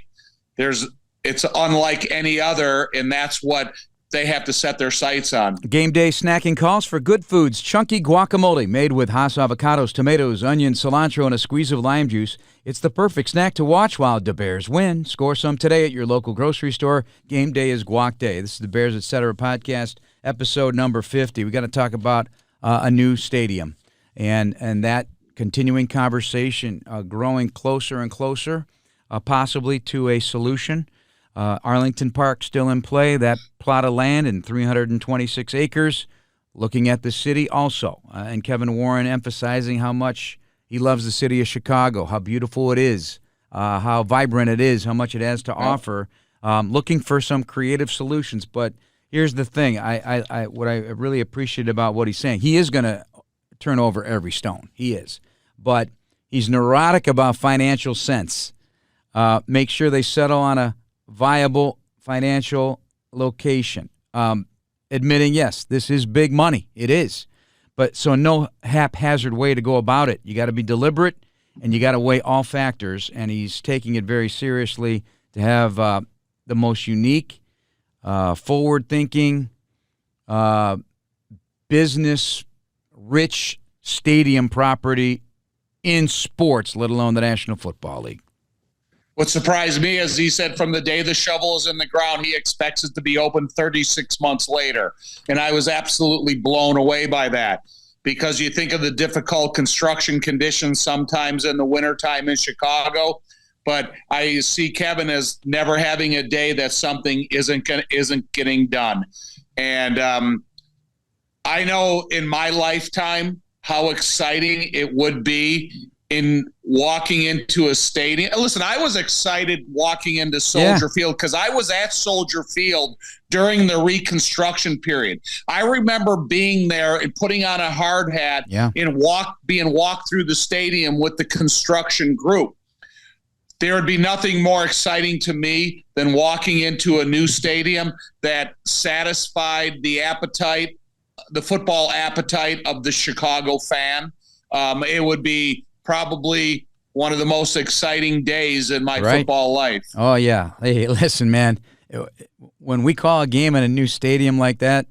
Speaker 1: It's unlike any other, and that's what they have to set their sights on.
Speaker 3: Game day snacking calls for good foods. Chunky guacamole made with Hass avocados, tomatoes, onions, cilantro, and a squeeze of lime juice. It's the perfect snack to watch while the Bears win. Score some today at your local grocery store. Game day is guac day. This is the Bears Etc. podcast, episode number 50. We got to talk about a new stadium and that continuing conversation growing closer and closer, possibly to a solution. Arlington Park still in play, that plot of land in 326 acres, looking at the city also. And Kevin Warren emphasizing how much he loves the city of Chicago, how beautiful it is, how vibrant it is, how much it has to offer, looking for some creative solutions. But here's the thing, what I really appreciate about what he's saying, he is going to turn over every stone. He is. But he's neurotic about financial sense. Make sure they settle on a viable financial location. Admitting, yes, this is big money. It is. But so no haphazard way to go about it. You got to be deliberate, and you got to weigh all factors, and he's taking it very seriously to have the most unique, forward-thinking, business-rich stadium property in sports, let alone the National Football League.
Speaker 1: What surprised me is he said from the day the shovel is in the ground, he expects it to be open 36 months later. And I was absolutely blown away by that because you think of the difficult construction conditions sometimes in the wintertime in Chicago. But I see Kevin as never having a day that something isn't getting done. And I know in my lifetime how exciting it would be in walking into a stadium. Listen, I was excited walking into Soldier Field because I was at Soldier Field during the reconstruction period. I remember being there and putting on a hard hat and being walked through the stadium with the construction group. There would be nothing more exciting to me than walking into a new stadium that satisfied the appetite, the football appetite of the Chicago fan. It would be probably one of the most exciting days in my football life.
Speaker 3: Oh, yeah. Hey, listen, man, when we call a game in a new stadium like that,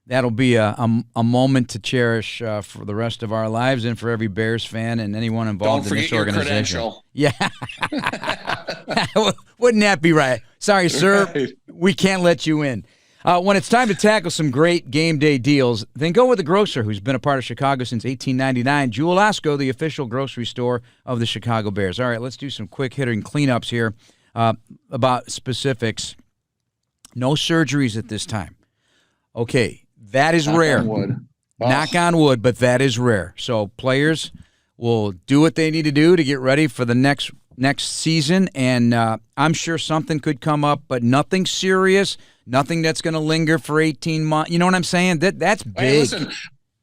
Speaker 3: that'll be a moment to cherish for the rest of our lives and for every Bears fan and anyone involved in this organization.
Speaker 1: Don't forget
Speaker 3: your credential. Yeah. Wouldn't that be right? Sorry, sir. Right. We can't let you in. When it's time to tackle some great game day deals, then go with the grocer who's been a part of Chicago since 1899, Jewel Osco, the official grocery store of the Chicago Bears. All right, let's do some quick hitter and cleanups here about specifics. No surgeries at this time. Okay, that is rare.
Speaker 1: Knock on wood.
Speaker 3: Knock on wood, but that is rare. So players will do what they need to do to get ready for the next season, and I'm sure something could come up, but nothing serious. Nothing that's going to linger for 18 months. You know what I'm saying? That's big.
Speaker 1: Hey, listen,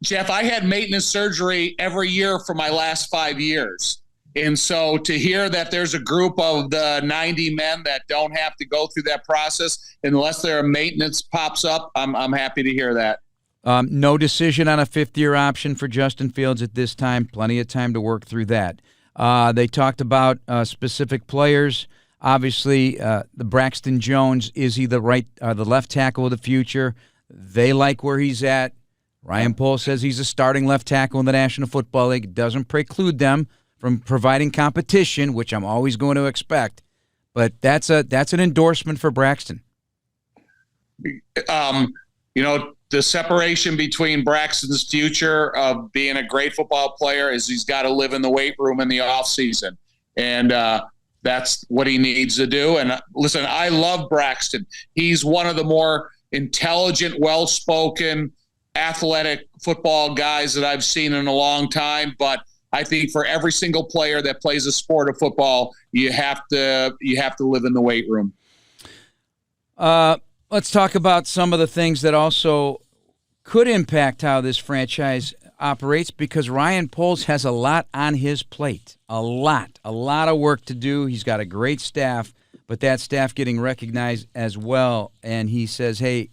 Speaker 1: Jeff, I had maintenance surgery every year for my last 5 years. And so to hear that there's a group of the 90 men that don't have to go through that process unless their maintenance pops up, I'm happy to hear that.
Speaker 3: No decision on a fifth-year option for Justin Fields at this time. Plenty of time to work through that. They talked about specific players. Obviously, the Braxton Jones, is he the left tackle of the future? They like where he's at. Ryan Poles says he's a starting left tackle in the National Football League. It doesn't preclude them from providing competition, which I'm always going to expect. But that's an endorsement for Braxton.
Speaker 1: The separation between Braxton's future of being a great football player is he's got to live in the weight room in the offseason. And that's what he needs to do. And listen, I love Braxton. He's one of the more intelligent, well-spoken, athletic football guys that I've seen in a long time. But I think for every single player that plays a sport of football, you have to live in the weight room.
Speaker 3: Let's talk about some of the things that also could impact how this franchise operates, because Ryan Poles has a lot on his plate. A lot of work to do. He's got a great staff, but that staff getting recognized as well. And he says, hey,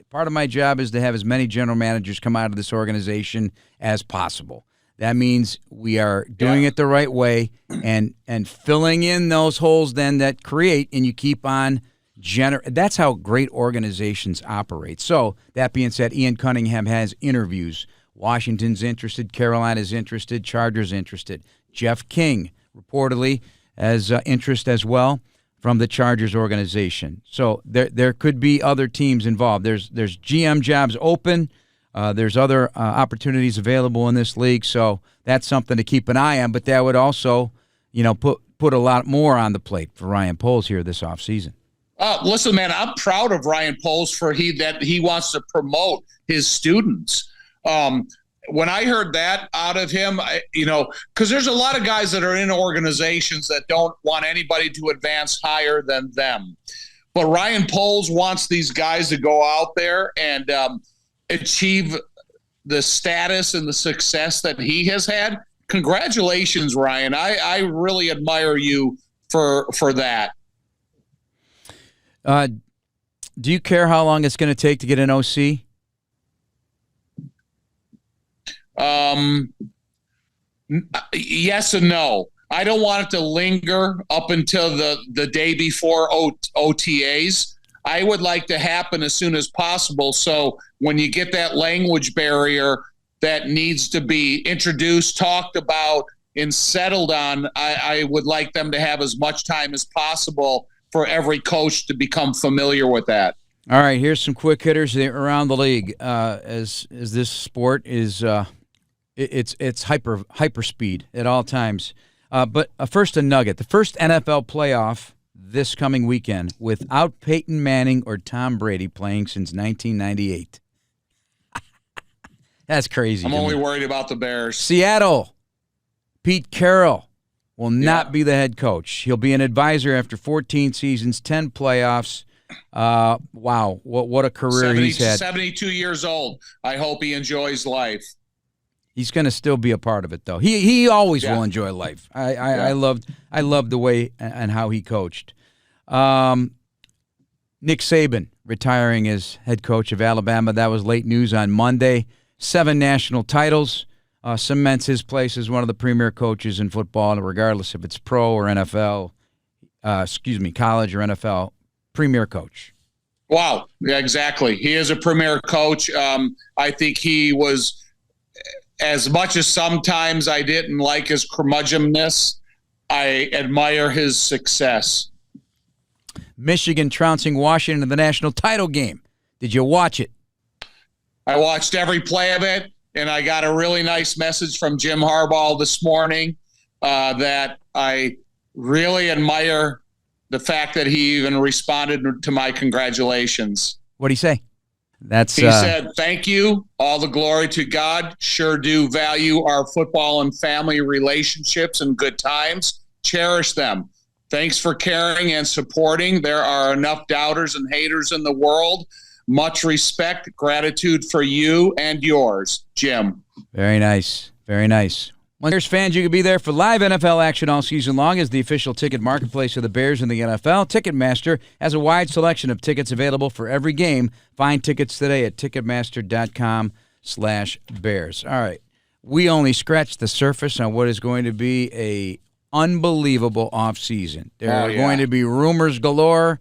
Speaker 3: part of my job is to have as many general managers come out of this organization as possible. That means we are doing it the right way and filling in those holes then that create, and you keep on that's how great organizations operate. So that being said, Ian Cunningham has interviews. Washington's interested, Carolina's interested, Chargers interested. Jeff King reportedly has interest as well from the Chargers organization. So there could be other teams involved. There's GM jobs open. There's other opportunities available in this league. So that's something to keep an eye on. But that would also, put a lot more on the plate for Ryan Poles here this offseason.
Speaker 1: Listen, man, I'm proud of Ryan Poles for that he wants to promote his students. When I heard that out of him, because there's a lot of guys that are in organizations that don't want anybody to advance higher than them. But Ryan Poles wants these guys to go out there and achieve the status and the success that he has had. Congratulations, Ryan. I really admire you for that.
Speaker 3: Do you care how long it's going to take to get an OC?
Speaker 1: Yes and no. I don't want it to linger up until the day before OTAs. I would like to happen as soon as possible. So when you get that language barrier that needs to be introduced, talked about, and settled on, I would like them to have as much time as possible for every coach to become familiar with that.
Speaker 3: All right, here's some quick hitters around the league. As this sport is, it's hyper speed at all times. But first, a nugget: the first NFL playoff this coming weekend without Peyton Manning or Tom Brady playing since 1998. That's crazy.
Speaker 1: I'm only worried about the Bears.
Speaker 3: Seattle, Pete Carroll will not be the head coach. He'll be an advisor after 14 seasons, 10 playoffs. Wow, what a career he's had.
Speaker 1: 72 years old. I hope he enjoys life.
Speaker 3: He's going to still be a part of it, though. He always will enjoy life. I loved the way and how he coached. Nick Saban retiring as head coach of Alabama. That was late news on Monday. 7 national titles. Cements his place as one of the premier coaches in football, regardless if it's pro or NFL, college or NFL, premier coach.
Speaker 1: Wow, yeah, exactly. He is a premier coach. I think he was, as much as sometimes I didn't like his curmudgeonness, I admire his success.
Speaker 3: Michigan trouncing Washington in the national title game. Did you watch it?
Speaker 1: I watched every play of it. And I got a really nice message from Jim Harbaugh this morning that I really admire the fact that he even responded to my congratulations.
Speaker 3: What'd he say?
Speaker 1: He said, "Thank you. All the glory to God. Sure do value our football and family relationships and good times. Cherish them. Thanks for caring and supporting. There are enough doubters and haters in the world. Much respect, gratitude for you and yours, Jim.
Speaker 3: Very nice. Very nice. Well, Bears fans, you can be there for live NFL action all season long as the official ticket marketplace of the Bears and the NFL. Ticketmaster has a wide selection of tickets available for every game. Find tickets today at Ticketmaster.com/Bears. All right. We only scratched the surface on what is going to be a unbelievable offseason. There are going to be rumors galore.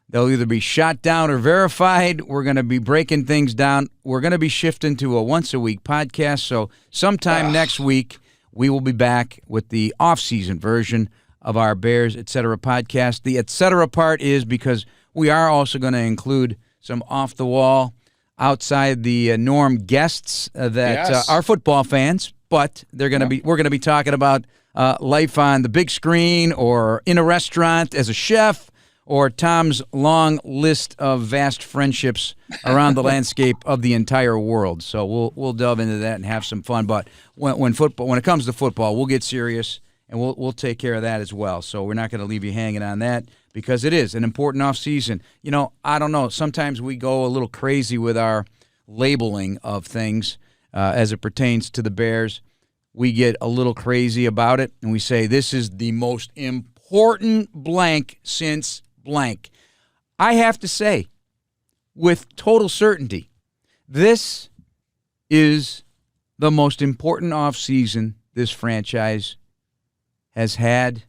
Speaker 3: They'll either be shot down or verified. We're going to be breaking things down. We're going to be shifting to a once-a-week podcast. So sometime next week, we will be back with the off-season version of our Bears, Etc. podcast. The Etc. part is because we are also going to include some off-the-wall, outside the norm guests that are football fans, but they're going to be. We're going to be talking about life on the big screen, or in a restaurant as a chef, or Tom's long list of vast friendships around the landscape of the entire world. So we'll delve into that and have some fun. But when it comes to football, we'll get serious and we'll take care of that as well. So we're not going to leave you hanging on that, because it is an important offseason. You know, I don't know. Sometimes we go a little crazy with our labeling of things as it pertains to the Bears. We get a little crazy about it, and we say this is the most important blank since blank. I have to say, with total certainty, this is the most important offseason this franchise has had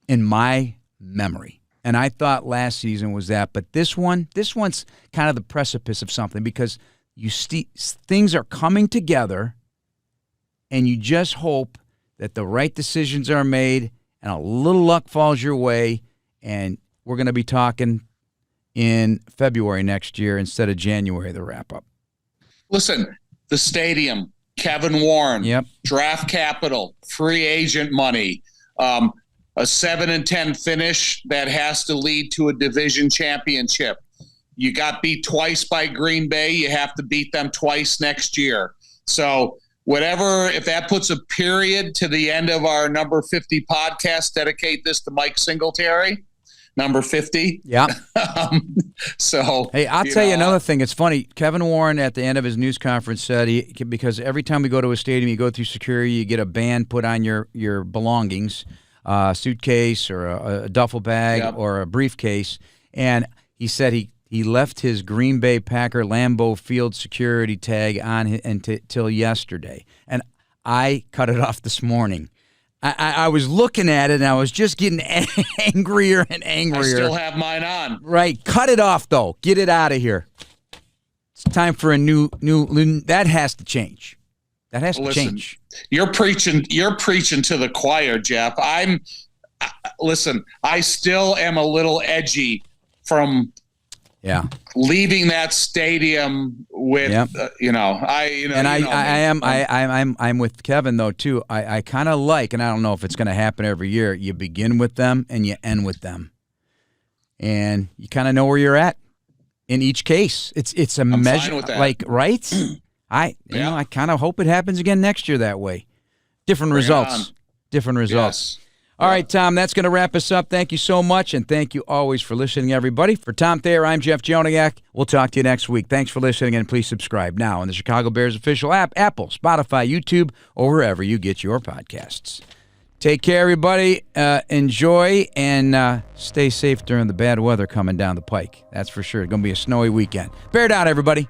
Speaker 3: in my memory. And I thought last season was that, but this one's kind of the precipice of something, because things are coming together, and you just hope that the right decisions are made and a little luck falls your way, and we're going to be talking in February next year instead of January, the wrap-up.
Speaker 1: Listen, the stadium, Kevin Warren, draft capital, free agent money, a 7-10 finish that has to lead to a division championship. You got beat twice by Green Bay. You have to beat them twice next year. So if that puts a period to the end of our number 50 podcast, dedicate this to Mike Singletary, number 50.
Speaker 3: Yeah.
Speaker 1: Hey,
Speaker 3: I'll tell you another thing. It's funny. Kevin Warren at the end of his news conference said because every time we go to a stadium, you go through security, you get a band put on your belongings, a suitcase or a duffel bag or a briefcase. And he said he left his Green Bay Packer Lambeau Field security tag on until yesterday. And I cut it off this morning. I was looking at it, and I was just getting angrier and angrier.
Speaker 1: I still have mine on.
Speaker 3: Right. Cut it off, though. Get it out of here. It's time for a new that has to change. That has to change.
Speaker 1: You're preaching to the choir, Jeff. I still am a little edgy from leaving that stadium with
Speaker 3: I'm with Kevin though too. I kind of like, and I don't know if it's going to happen every year, you begin with them and you end with them, and you kind of know where you're at in each case. It's a measure, like, right? I kind of hope it happens again next year that way. Different results.
Speaker 1: Yes.
Speaker 3: All right, Tom, that's going to wrap us up. Thank you so much, and thank you always for listening, everybody. For Tom Thayer, I'm Jeff Joniak. We'll talk to you next week. Thanks for listening, and please subscribe now on the Chicago Bears official app, Apple, Spotify, YouTube, or wherever you get your podcasts. Take care, everybody. Enjoy, and stay safe during the bad weather coming down the pike. That's for sure. It's going to be a snowy weekend. Bear down, everybody.